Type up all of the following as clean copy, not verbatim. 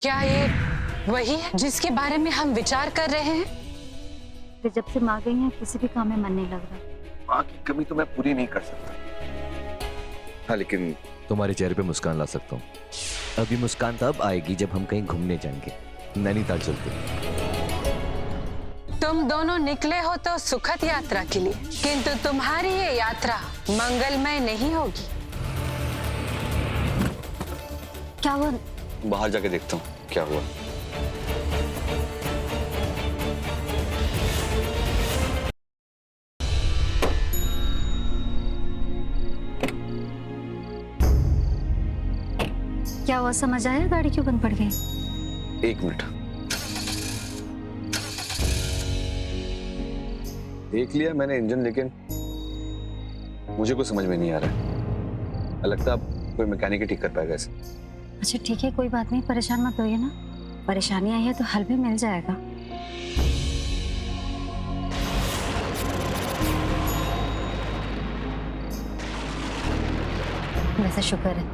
क्या ये वही है जिसके बारे में हम विचार कर रहे हैं? फिर जब से माँ गई है किसी भी काम में मन नहीं लग रहा। माँ की कमी तो मैं पूरी नहीं कर सकता। हाँ, लेकिन तुम्हारे चेहरे पे मुस्कान ला सकता हूँ। अभी मुस्कान तब आएगी जब हम कहीं घूमने जाएंगे, नैनीताल चलते। तुम दोनों निकले हो तो सुखद यात्रा के लिए, किंतु तुम्हारी ये यात्रा मंगलमय नहीं होगी। क्या हुआ? बाहर जाके देखता हूँ क्या हुआ। क्या हुआ, समझ आया? गाड़ी क्यों बंद पड़ गई? एक मिनट, देख लिया मैंने इंजन, लेकिन मुझे कुछ समझ में नहीं आ रहा है। लगता है कोई मैकेनिक ही ठीक कर पाएगा इसे। अच्छा ठीक है, कोई बात नहीं, परेशान मत होइए ना। परेशानी आई है तो हल भी मिल जाएगा। वैसे शुक्र है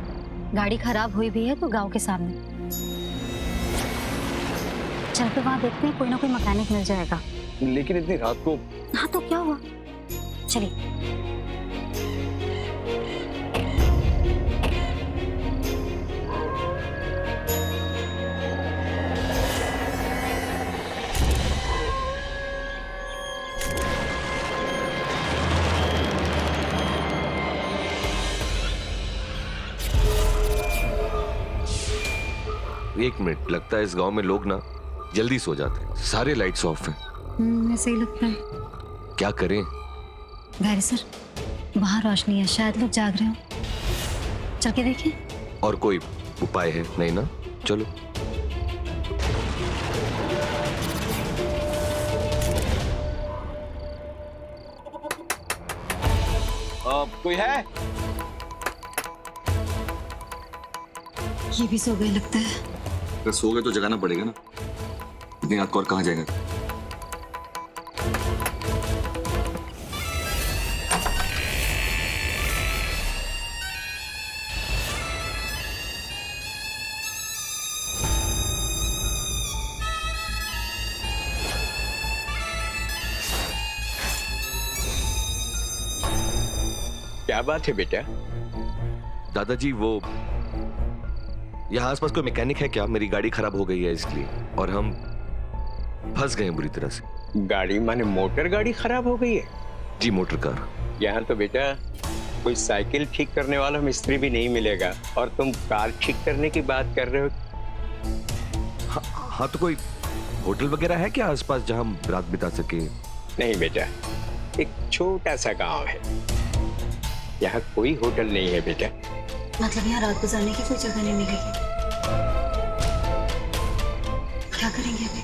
गाड़ी खराब हुई भी है तो गांव के सामने। चल के वहां देखते हैं, कोई ना कोई मैकेनिक मिल जाएगा। लेकिन इतनी रात को। हाँ तो क्या हुआ, चलिए। एक मिनट, लगता है इस गांव में लोग ना जल्दी सो जाते हैं, सारे लाइट्स ऑफ हैं। ऐसे ही लगता है। क्या करें? गैरी सर, वहां रोशनी है, शायद लोग जाग रहे हो। चल के देखें। और कोई उपाय है? नहीं ना, चलो। कोई है? ये भी सो गए लगता है। अगर सो गए तो जगाना पड़ेगा ना, इतनी रात को और कहाँ जाएंगे। क्या बात है बेटा? दादाजी, वो यहाँ आसपास कोई मैकेनिक है क्या? मेरी गाड़ी खराब हो गई है इसलिए, और हम फंस गए हैं बुरी तरह से। गाड़ी माने मोटर गाड़ी खराब हो गई है? जी, मोटर कार। यहाँ तो बेटा कोई साइकिल ठीक करने वाला मिस्त्री भी नहीं मिलेगा, और तुम कार ठीक करने की बात कर रहे हो। हाँ, तो कोई होटल वगैरह है क्या आसपास जहाँ हम रात बिता सके? नहीं बेटा, एक छोटा सा गांव है, यहाँ कोई होटल नहीं है बेटा। मतलब यहाँ रात गुजारने की कोई जगह नहीं मिलेगी? क्या करेंगे अभी?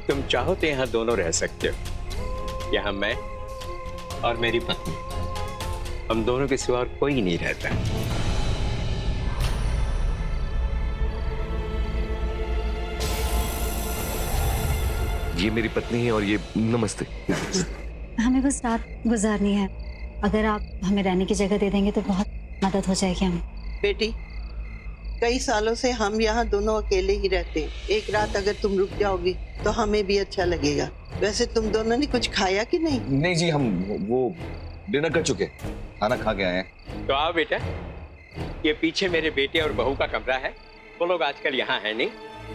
तुम चाहो तो यहाँ दोनों रह सकते हो। यहाँ मैं और मेरी पत्नी, हम दोनों के सिवा और कोई नहीं रहता। ये मेरी पत्नी है और ये नमस्ते। हमें बस रात गुजारनी है, अगर आप हमें रहने की जगह दे देंगे तो बहुत मदद हो जाएगी हमें। बेटी, कई सालों से हम यहाँ दोनों अकेले ही रहते हैं। एक रात अगर तुम रुक जाओगी तो हमें भी अच्छा लगेगा। वैसे तुम दोनों ने कुछ खाया कि नहीं? नहीं जी, हम वो डिनर कर चुके, खाना खा के आए हैं। तो आओ बेटा, ये पीछे मेरे बेटे और बहू का कमरा है। वो लोग आजकल यहाँ है नहीं,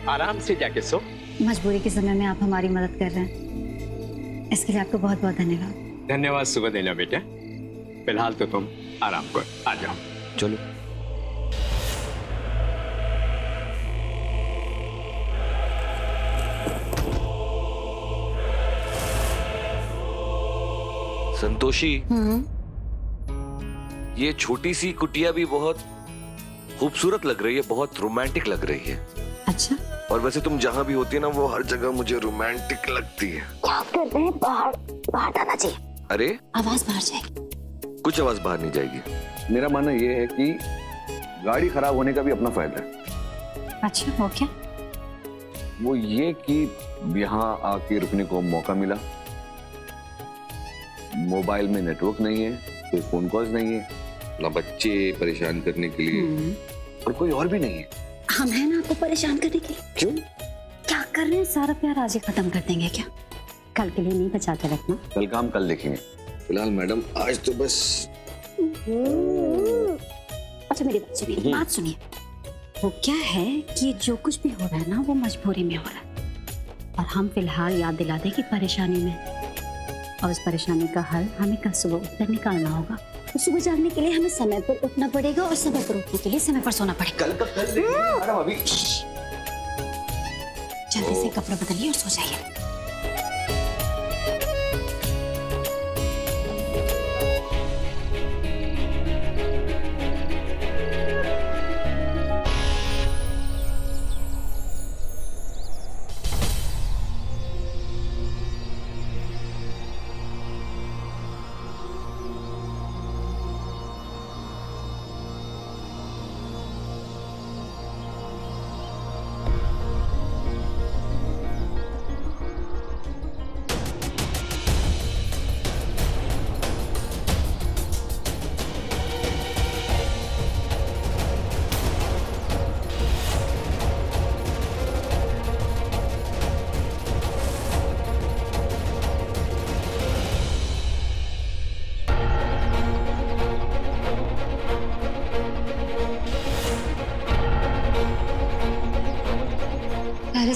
आराम से जाके सो। मजबूरी के समय में आप हमारी मदद कर रहे हैं, इसके लिए आपको बहुत बहुत धन्यवाद। धन्यवाद सुबह देना बेटा। फिलहाल तो तुम आराम कर, आ जाओ। चलो। संतोषी, ये छोटी सी कुटिया भी बहुत खूबसूरत लग रही है, बहुत रोमांटिक लग रही है। अच्छा, और वैसे तुम जहाँ भी होती है ना, वो हर जगह मुझे रोमांटिक लगती है। क्या कर रहे हैं? बाहर बाहर दादाजी, अरे, आवाज बाहर जाएगी। कुछ आवाज बाहर नहीं जाएगी। मेरा मानना ये है कि गाड़ी खराब होने का भी अपना फायदा है। अच्छा, वो क्या? वो ये कि यहाँ आके रुकने को मौका मिला, मोबाइल में नेटवर्क नहीं है, कोई फोन कॉल्स नहीं है, ना बच्चे परेशान करने के लिए, और कोई और भी नहीं है। हम हैं ना आपको परेशान करने के लिए। क्यों? क्या कर रहे हैं? सारा प्यार आज ही खत्म कर देंगे क्या? कल के लिए नहीं बचा के रखना। कल का हम कल देखेंगे, फिलहाल मैडम आज तो बस। अच्छा मेरी बात सुनिए, बात सुनिए। वो क्या है कि जो कुछ भी हो रहा है ना वो मजबूरी में हो रहा है, और हम फिलहाल याद दिला दें कि परेशानी में, और उस परेशानी का हल हमें कल सुबह उठकर निकालना होगा। तो सुबह जागने के लिए हमें समय पर उठना पड़ेगा, और समय पर उठने के लिए समय पर सोना पड़ेगा। कल का कल देखेंगे मैडम, अभी जल्दी से कपड़े बदलिए और सो जाइए।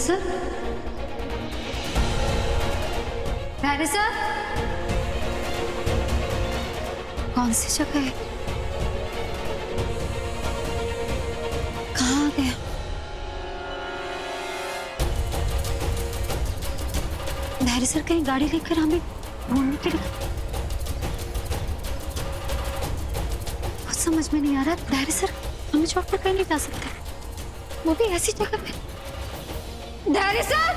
सर, सर, कौन सी जगह है? कहाँ आ गया? धैर्य सर कहीं गाड़ी लेकर हमें ढूंढने के लिए? कुछ समझ में नहीं आ रहा। धैर्य सर हमें छोड़ कर कहीं नहीं जा सकते, वो भी ऐसी जगह पे। धैर्य सर!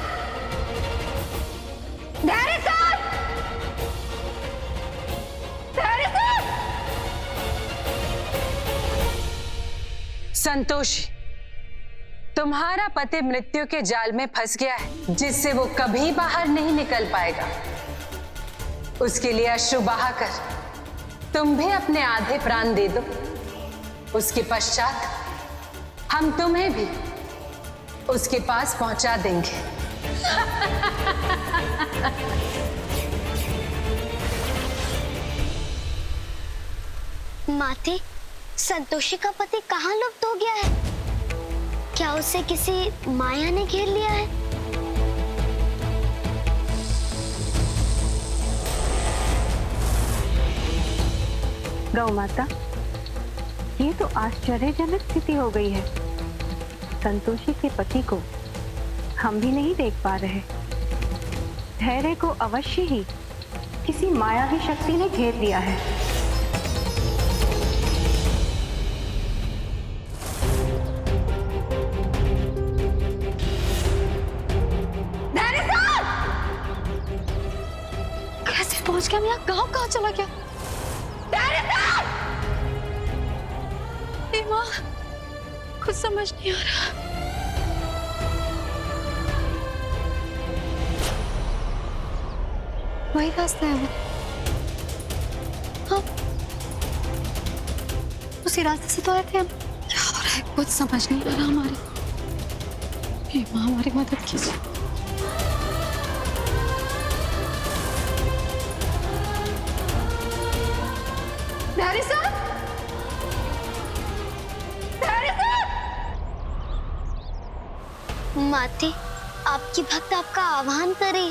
धैर्य सर! धैर्य सर! संतोषी, तुम्हारा पति मृत्यु के जाल में फंस गया है, जिससे वो कभी बाहर नहीं निकल पाएगा। उसके लिए अश्रु बहाकर तुम भी अपने आधे प्राण दे दो। उसके पश्चात हम तुम्हें भी उसके पास पहुंचा देंगे। माते, संतोषी का पति कहाँ लुप्त हो गया है? क्या उसे किसी माया ने घेर लिया है? गौ माता, ये तो आश्चर्यजनक स्थिति हो गई है। संतोषी के पति को हम भी नहीं देख पा रहे। धैर्य को अवश्य ही किसी मायावी शक्ति ने घेर लिया है। धैर्य सर! कैसे पहुंच गया? मैं गांव कहाँ चला गया? धैर्य सर! माँ, कुछ समझ नहीं आ रहा। वही रास्ता है वो। हाँ, उसी रास्ते से तो आए थे हम। क्या हो रहा है कुछ समझ नहीं आ रहा हमारे। हे माँ, हमारी मदद कीजिए। धैर्य सर! माते, आपकी भक्त आपका आह्वान करे,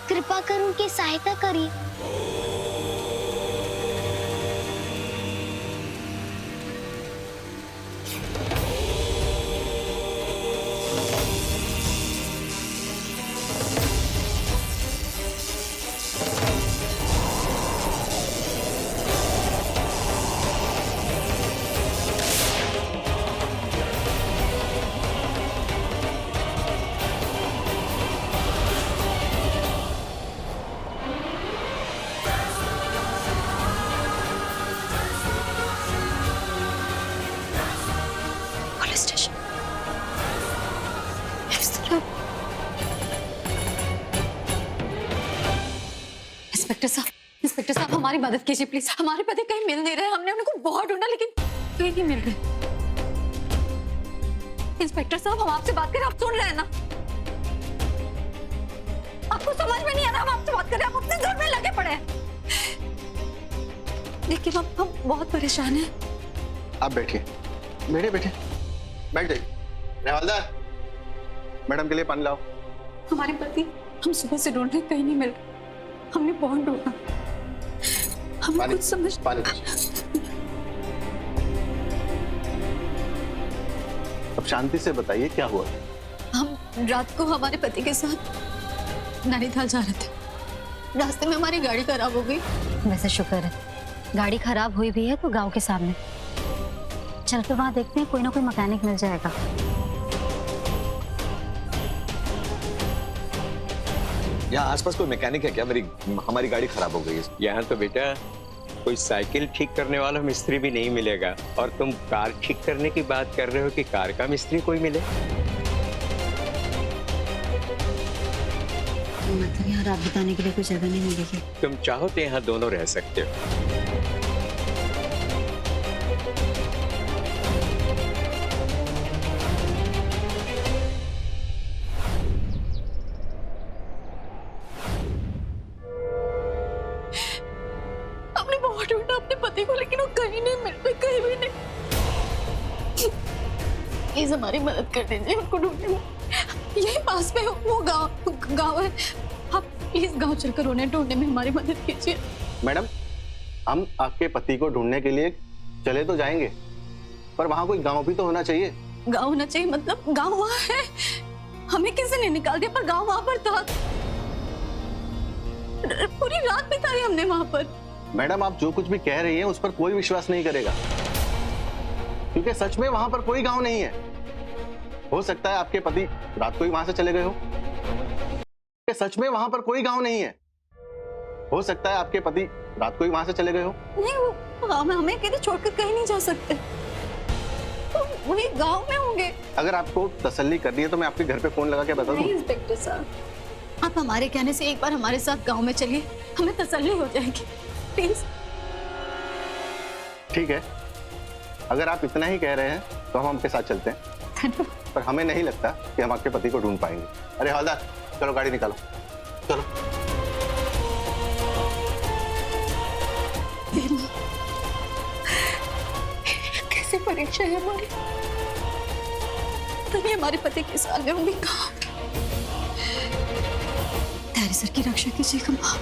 कृपा कर उनकी सहायता करिए। इंस्पेक्टर साहब हमारी मदद कीजिए प्लीज। हमारे पति कहीं मिल नहीं रहे। हमने उनको बहुत ढूंढा लेकिन कहीं नहीं मिल रहे। इंस्पेक्टर साहब, हम आपसे बात करें, आप सुन रहे हैं ना? आपको समझ में नहीं आ रहा, हम आपसे बात करें, आप अपने घर में लगे पड़े हैं। लेकिन हम बहुत परेशान हैं। आप बैठिए, बैठे बैठे बैठ जाइए। हवलदार, मैडम के लिए पानी लाओ। हमारे पति हम सुबह से ढूंढ रहे, कहीं नहीं मिल रहे। हमने बहुत ढूंढा, हमें कुछ समझ पानी। अब शांति से बताइए क्या हुआ। हम रात को हमारे पति के साथ नैनीताल जा रहे थे। रास्ते में हमारी गाड़ी खराब हो गई। वैसे शुक्र है गाड़ी खराब हुई भी है तो गांव के सामने। चल के वहां देखते हैं, कोई ना कोई मैकेनिक मिल जाएगा। यहाँ आसपास कोई मैकेनिक है क्या? हमारी गाड़ी खराब हो गई है। यहाँ तो बेटा कोई साइकिल ठीक करने वाला मिस्त्री भी नहीं मिलेगा, और तुम कार ठीक करने की बात कर रहे हो कि कार का मिस्त्री कोई मिले? मतलब यहाँ रात बिताने के लिए कोई जगह नहीं मिलेगी। तुम चाहो तो यहाँ दोनों रह सकते हो। हमने बहुत ढूंढा अपने पति को, लेकिन वो कहीं नहीं मिल रहे, कहीं भी नहीं। प्लीज हमारी मदद कर दीजिए उनको ढूंढने में। यही पास में वो गांव है। आप प्लीज गांव चलकर उन्हें ढूंढने में हमारी मदद कीजिए। मैडम, हम आपके पति को ढूंढने के लिए चले तो जाएंगे, पर वहां कोई गांव भी तो होना चाहिए। गांव होना चाहिए मतलब? गांव वहाँ है, हमें किसी ने निकाल दिया, पर गांव वहां पर था। पूरी रात बिताई हमने वहां पर। मैडम, आप जो कुछ भी कह रही हैं उस पर कोई विश्वास नहीं करेगा, क्योंकि सच में वहां पर कोई गांव नहीं है। हो सकता है आपके पति रात को ही वहां से चले गए हो। सच में वहां पर कोई गांव नहीं है। हो सकता है आपके पति रात को ही वहां से चले गए हो। नहीं, वो हमें अकेले छोड़कर कहीं नहीं जा सकते, तो वही गांव में होंगे। अगर आपको तसल्ली करनी है तो मैं आपके घर पे फोन लगा के बता दूं। नहीं इंस्पेक्टर साहब, आप हमारे कहने से एक बार हमारे साथ गांव में चलिए, हमें तसल्ली हो जाएगी, प्लीज। ठीक है, अगर आप इतना ही कह रहे हैं तो हम आपके साथ चलते हैं, पर हमें नहीं लगता कि हम आपके पति को ढूंढ पाएंगे। अरे हवलदार, चलो गाड़ी निकालो, चलो। कैसे परीक्षा है हमारी, तभी हमारे पति के सामने होंगे कहाँ। तारे सर की रक्षा कीजिएगा माँ।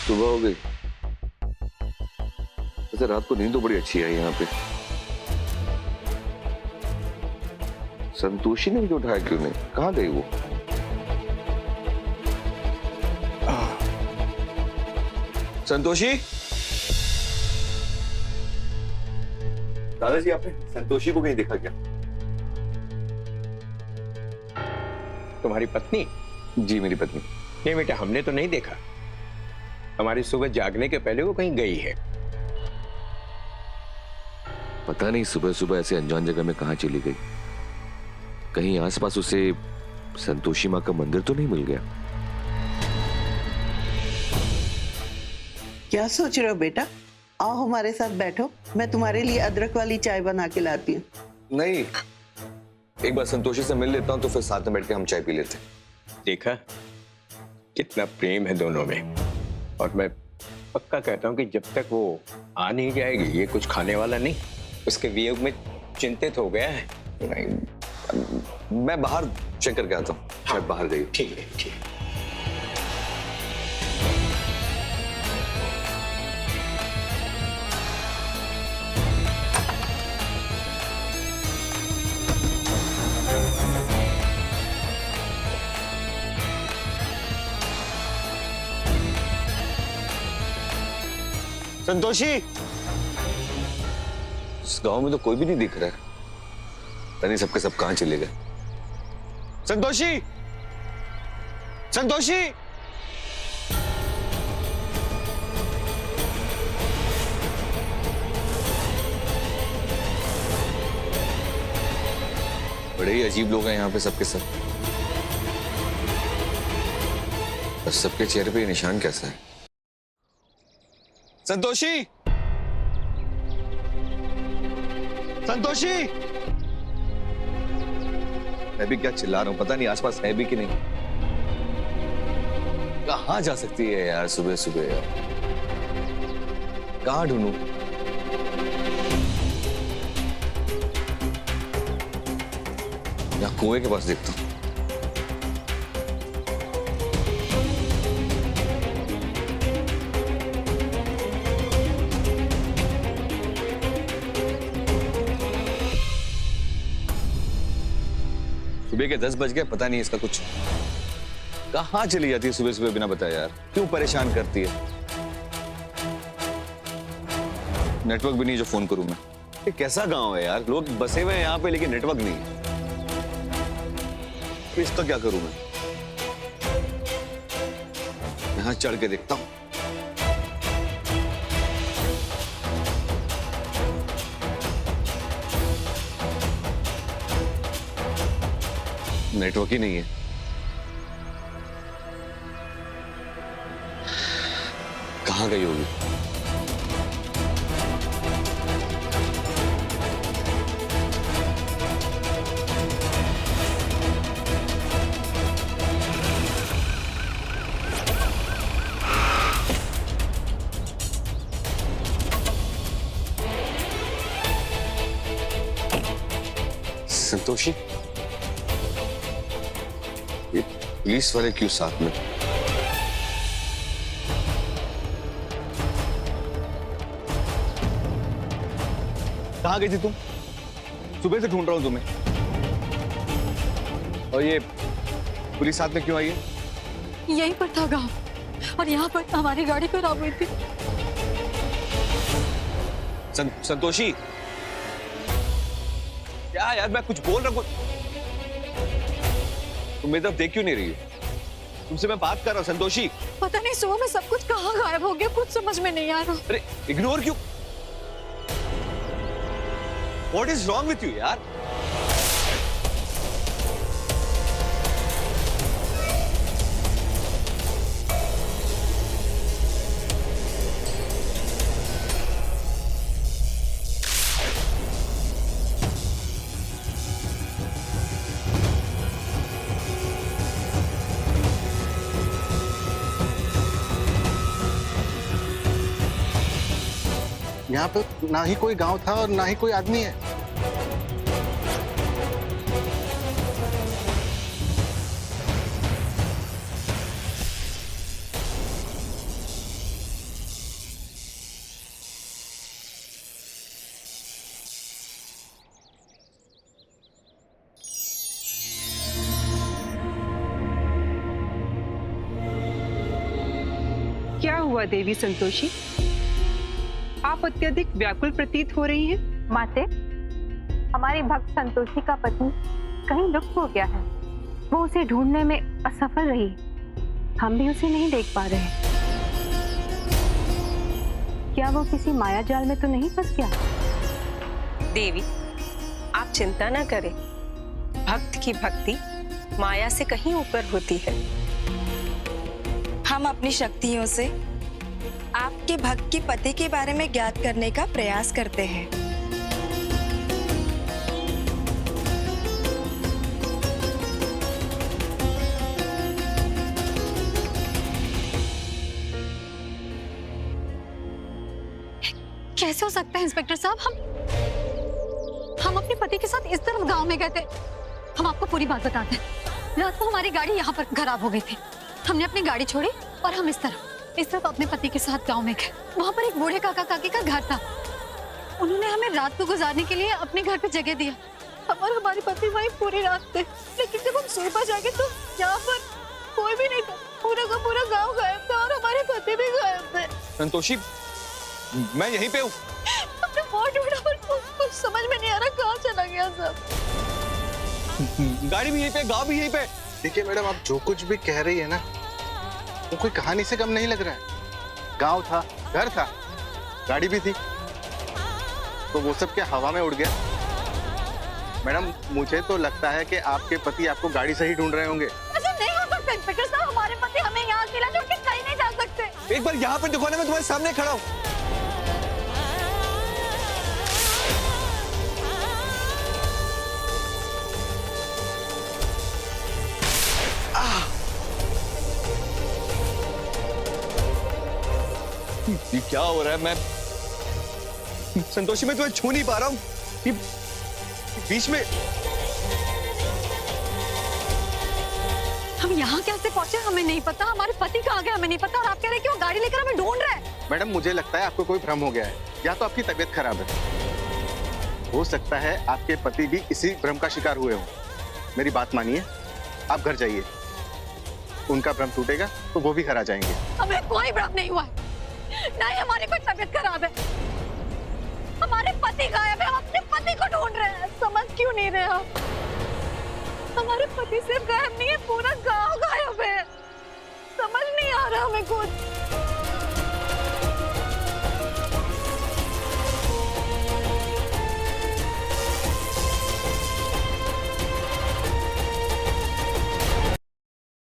सुबह हो गई। वैसे रात को नींद तो बड़ी अच्छी है यहाँ पे। संतोषी ने मुझे उठाया क्यों नहीं? कहाँ गई वो? संतोषी, दादाजी आपने संतोषी को कहीं देखा क्या? तुम्हारी पत्नी? जी मेरी पत्नी। नहीं बेटा, हमने तो नहीं देखा। हमारी सुबह जागने के पहले वो कहीं गई है। पता नहीं सुबह सुबह ऐसे अनजान जगह में कहाँ चली गई। कहीं आसपास उसे संतोषी माँ का मंदिर तो नहीं मिल गया? क्या सोच रहे हो बेटा? आओ हमारे साथ बैठो, मैं तुम्हारे लिए अदरक वाली चाय बना के लाती हूँ। नहीं, एक बार संतोषी से मिल लेता हूँ तो फिर साथ में बैठ के हम चाय पी लेते हैं। देखा कितना प्रेम है दोनों में, और मैं पक्का कहता हूँ कि जब तक वो आ नहीं जाएगी, ये कुछ खाने वाला नहीं, उसके वियोग में चिंतित हो गया है। नहीं, मैं बाहर चेक करके आता हूँ। शायद बाहर गई। ठीक है, ठीक है। संतोषी, इस गांव में तो कोई भी नहीं दिख रहा है। पता नहीं सबके सब कहां चले गए। संतोषी, संतोषी, बड़े अजीब लोग हैं यहाँ पे सबके सब। और सबके चेहरे पे ये निशान कैसा है? संतोषी, संतोषी! मैं भी क्या चिल्ला रहा हूं, पता नहीं आसपास है भी कि नहीं। कहाँ जा सकती है यार सुबह सुबह यार? कहाँ ढूंढूं? या कुएं के पास देखता हूं। सुबह के 10 बज गए, पता नहीं इसका कुछ। कहाँ चली जाती है सुबह सुबह बिना बताए यार? क्यों परेशान करती है? नेटवर्क भी नहीं जो फोन करूं मैं। ये कैसा गांव है यार? लोग बसे हुए हैं यहाँ पे लेकिन नेटवर्क नहीं है। तो इसका क्या करूं मैं? यहां चढ़ के देखता हूं। नेटवर्क ही नहीं है। कहां गई होगी? संतोषी, ये पुलिस वाले क्यों साथ में? कहाँ गई थी तुम? सुबह से ढूंढ रहा हूं तुम्हें। और ये पुलिस साथ में क्यों आई है? यहीं पर था गांव, और यहाँ पर हमारी गाड़ी खराब हुई थी। संतोषी, क्या यार, मैं कुछ बोल रहा हूं, तुम मेरी तरफ देख क्यों नहीं रही हो? तुमसे मैं बात कर रहा हूं संतोषी। पता नहीं सुबह में सब कुछ कहाँ गायब हो गया, कुछ समझ में नहीं आ रहा। अरे इग्नोर क्यों? What is wrong with you यार? यहाँ पे ना ही कोई गांव था और ना ही कोई आदमी है। क्या हुआ देवी संतोषी? आप अत्यधिक व्याकुल प्रतीत हो रही हैं। माते, हमारी भक्त संतोषी का पति कहीं लुप्त हो गया है। वो उसे ढूंढने में असफल रही। हम भी उसे नहीं देख पा रहे। क्या वो किसी माया जाल में तो नहीं फंस गया? देवी, आप चिंता ना करें। भक्त की भक्ति माया से कहीं ऊपर होती है। हम अपनी शक्तियों से आपके भक्त के पति के बारे में ज्ञात करने का प्रयास करते हैं। कैसे हो सकता है इंस्पेक्टर साहब? हम अपने पति के साथ इस तरफ गांव में गए थे। हम आपको पूरी बात बताते हैं। रात को हमारी गाड़ी यहाँ पर खराब हो गई थी। हमने अपनी गाड़ी छोड़ी और हम इस तरफ अपने पति के साथ गांव में गए। वहाँ पर एक बूढ़े काका काकी का घर था। उन्होंने हमें रात को गुजारने के लिए अपने घर पे जगह दिया। हम और हमारे पति वहीं पूरी रात थे। लेकिन जब हम सुबह जागे तो यहाँ पर कोई भी नहीं था। पूरा का पूरा गांव गायब था और हमारे पति भी गायब थे। संतोषी, मैं यहीं पे हूँ। हमने बहुत ढूंढा पर कुछ समझ में नहीं आ रहा कहाँ चला गया सब। गाड़ी भी यहीं पे, गाँव भी यहीं पे। देखिए मैडम, आप जो कुछ भी कह रही है ना, वो कोई कहानी से कम नहीं लग रहा है। गांव था, घर था, गाड़ी भी थी, तो वो सब क्या हवा में उड़ गया? मैडम मुझे तो लगता है कि आपके पति आपको गाड़ी से ही ढूंढ रहे होंगे। ऐसे नहीं हो सकता इंस्पेक्टर साहब, हमारे पति हमें यहाँ अकेला छोड़ के कहीं नहीं जा सकते। एक बार यहाँ पर दिखाने में तुम्हारे सामने खड़ा हूँ। ये क्या हो रहा है? मैं संतोषी, मैं तुम्हें छू नहीं पा रहा हूँ। ये बीच में हम यहाँ कैसे पहुँचे हमें नहीं पता, हमारे पति कहाँ गए हमें नहीं पता, और आप कह रहे हैं कि वो गाड़ी लेकर हमें ढूंढ रहे हैं। मैडम मुझे लगता है आपको कोई भ्रम हो गया है, या तो आपकी तबीयत खराब है। हो सकता है आपके पति भी इसी भ्रम का शिकार हुए हो। मेरी बात मानिए, आप घर जाइए, उनका भ्रम टूटेगा तो वो भी घर आ जाएंगे। हमें कोई भ्रम नहीं हुआ है, ना ही हमारी कोई तबीयत खराब है। हमारे पति गायब है, हम अपने पति को ढूंढ रहे हैं। समझ क्यों नहीं रहे आप? हमारे पति सिर्फ गायब नहीं है, पूरा गांव गायब है। समझ नहीं आ रहा हमें कुछ।